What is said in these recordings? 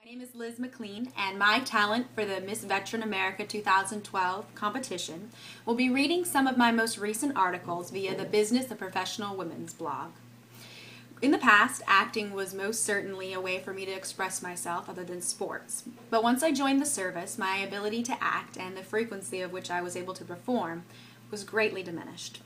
My name is Liz McLean, and my talent for the Miss Veteran America 2012 competition will be reading some of my most recent articles via the Business of Professional Women's blog. In the past, acting was most certainly a way for me to express myself other than sports. But once I joined the service, my ability to act and the frequency of which I was able to perform was greatly diminished.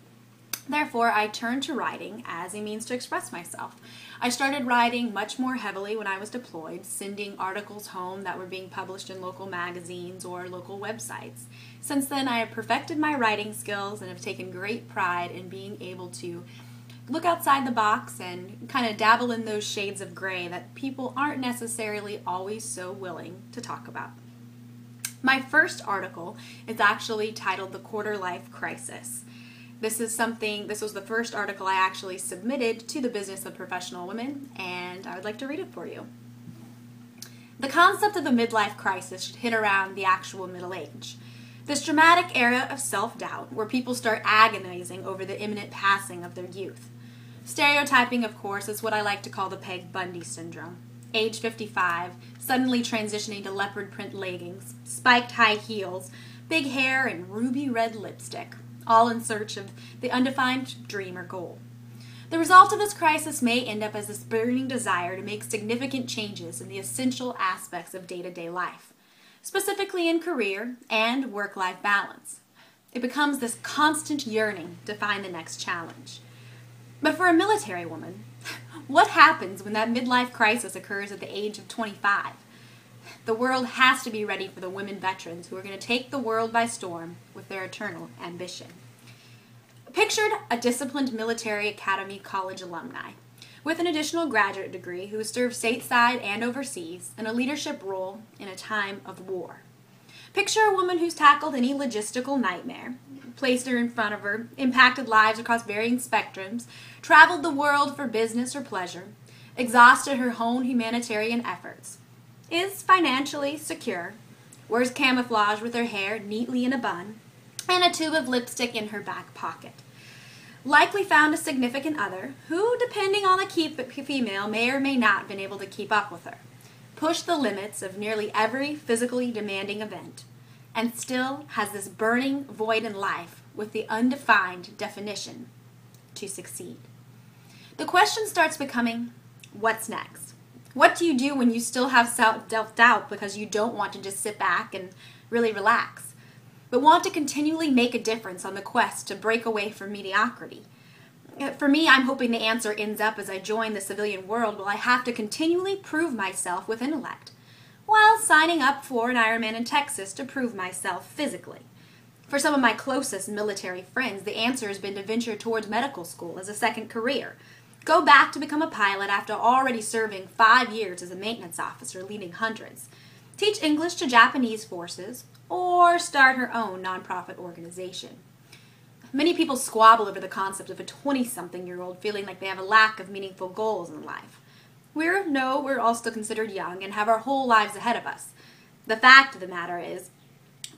Therefore, I turned to writing as a means to express myself. I started writing much more heavily when I was deployed, sending articles home that were being published in local magazines or local websites. Since then, I have perfected my writing skills and have taken great pride in being able to look outside the box and kind of dabble in those shades of gray that people aren't necessarily always so willing to talk about. My first article is actually titled The Quarter Life Crisis. This was the first article I actually submitted to the Business of Professional Women, and I would like to read it for you. The concept of the midlife crisis should hit around the actual middle age. This dramatic era of self-doubt where people start agonizing over the imminent passing of their youth. Stereotyping, of course, is what I like to call the Peg Bundy syndrome. Age 55, suddenly transitioning to leopard print leggings, spiked high heels, big hair, and ruby red lipstick, all in search of the undefined dream or goal. The result of this crisis may end up as this burning desire to make significant changes in the essential aspects of day-to-day life, specifically in career and work-life balance. It becomes this constant yearning to find the next challenge. But for a military woman, what happens when that midlife crisis occurs at the age of 25? The world has to be ready for the women veterans who are going to take the world by storm with their eternal ambition. Pictured a disciplined military academy college alumni with an additional graduate degree who served stateside and overseas in a leadership role in a time of war. Picture a woman who's tackled any logistical nightmare, placed her in front of her, impacted lives across varying spectrums, traveled the world for business or pleasure, exhausted her own humanitarian efforts, is financially secure, wears camouflage with her hair neatly in a bun, and a tube of lipstick in her back pocket. Likely found a significant other who, depending on the female, may or may not have been able to keep up with her. Pushed the limits of nearly every physically demanding event, and still has this burning void in life with the undefined definition to succeed. The question starts becoming, what's next? What do you do when you still have self-doubt because you don't want to just sit back and really relax, but want to continually make a difference on the quest to break away from mediocrity? For me, I'm hoping the answer ends up as I join the civilian world will I have to continually prove myself with intellect, while signing up for an Ironman in Texas to prove myself physically. For some of my closest military friends, the answer has been to venture towards medical school as a second career, go back to become a pilot after already serving 5 years as a maintenance officer leading hundreds, teach English to Japanese forces, or start her own nonprofit organization. Many people squabble over the concept of a 20-something-year-old feeling like they have a lack of meaningful goals in life. We're all still considered young and have our whole lives ahead of us. The fact of the matter is,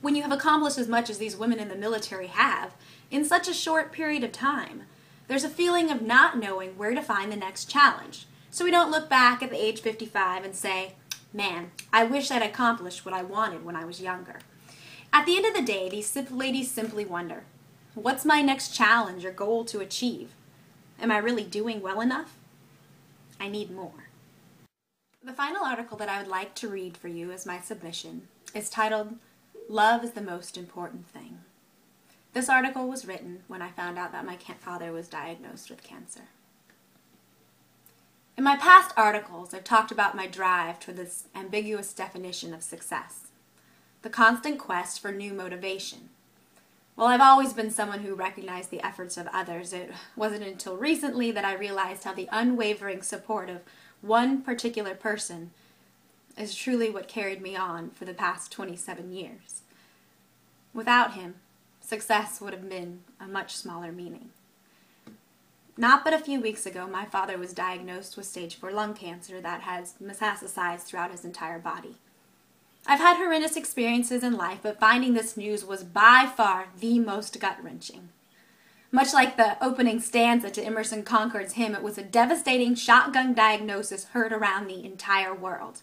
when you have accomplished as much as these women in the military have in such a short period of time, there's a feeling of not knowing where to find the next challenge. So we don't look back at the age 55 and say, man, I wish I'd accomplished what I wanted when I was younger. At the end of the day, these ladies simply wonder, what's my next challenge or goal to achieve? Am I really doing well enough? I need more. The final article that I would like to read for you as my submission is titled, Love is the Most Important Thing. This article was written when I found out that my father was diagnosed with cancer. In my past articles, I've talked about my drive toward this ambiguous definition of success, the constant quest for new motivation. While I've always been someone who recognized the efforts of others, it wasn't until recently that I realized how the unwavering support of one particular person is truly what carried me on for the past 27 years. Without him, success would have been a much smaller meaning. Not but a few weeks ago, my father was diagnosed with stage 4 lung cancer that has metastasized throughout his entire body. I've had horrendous experiences in life, but finding this news was by far the most gut-wrenching. Much like the opening stanza to Emerson Concord's hymn, it was a devastating shotgun diagnosis heard around the entire world.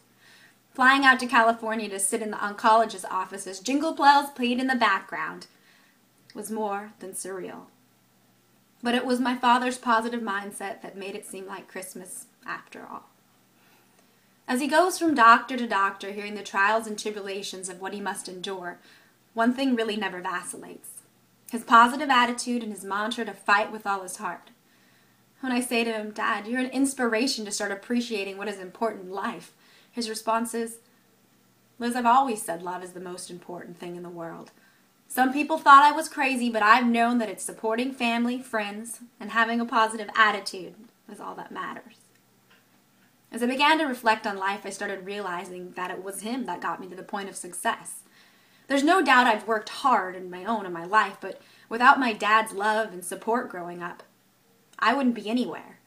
Flying out to California to sit in the oncologist's office as jingle bells played in the background was more than surreal. But it was my father's positive mindset that made it seem like Christmas after all. As he goes from doctor to doctor, hearing the trials and tribulations of what he must endure, one thing really never vacillates: his positive attitude and his mantra to fight with all his heart. When I say to him, "Dad, you're an inspiration to start appreciating what is important in life," his response is, "Liz, I've always said love is the most important thing in the world. Some people thought I was crazy, but I've known that it's supporting family, friends, and having a positive attitude is all that matters." As I began to reflect on life, I started realizing that it was him that got me to the point of success. There's no doubt I've worked hard in my life, but without my dad's love and support growing up, I wouldn't be anywhere.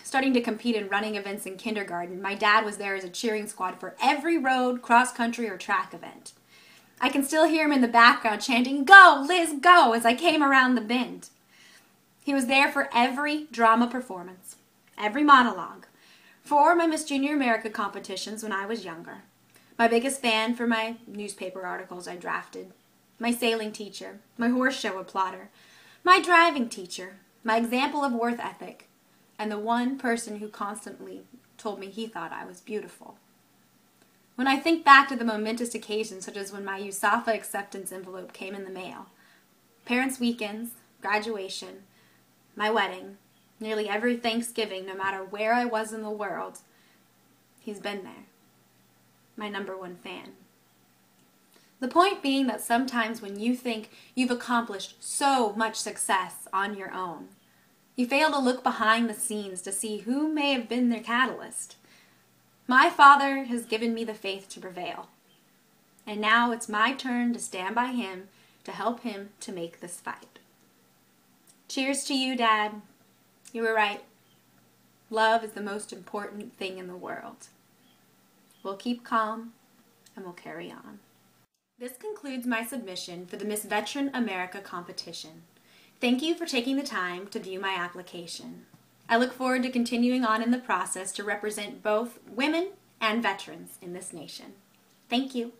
Starting to compete in running events in kindergarten, my dad was there as a cheering squad for every road, cross-country, or track event. I can still hear him in the background chanting, "Go, Liz, go," as I came around the bend. He was there for every drama performance, every monologue, for my Miss Junior America competitions when I was younger, my biggest fan for my newspaper articles I drafted, my sailing teacher, my horse show applauder, my driving teacher, my example of work ethic, and the one person who constantly told me he thought I was beautiful. When I think back to the momentous occasions, such as when my USAFA acceptance envelope came in the mail, parents' weekends, graduation, my wedding, nearly every Thanksgiving, no matter where I was in the world, he's been there. My #1 fan. The point being that sometimes when you think you've accomplished so much success on your own, you fail to look behind the scenes to see who may have been their catalyst. My father has given me the faith to prevail, and now it's my turn to stand by him to help him to make this fight. Cheers to you, Dad. You were right. Love is the most important thing in the world. We'll keep calm, and we'll carry on. This concludes my submission for the Miss Veteran America competition. Thank you for taking the time to view my application. I look forward to continuing on in the process to represent both women and veterans in this nation. Thank you.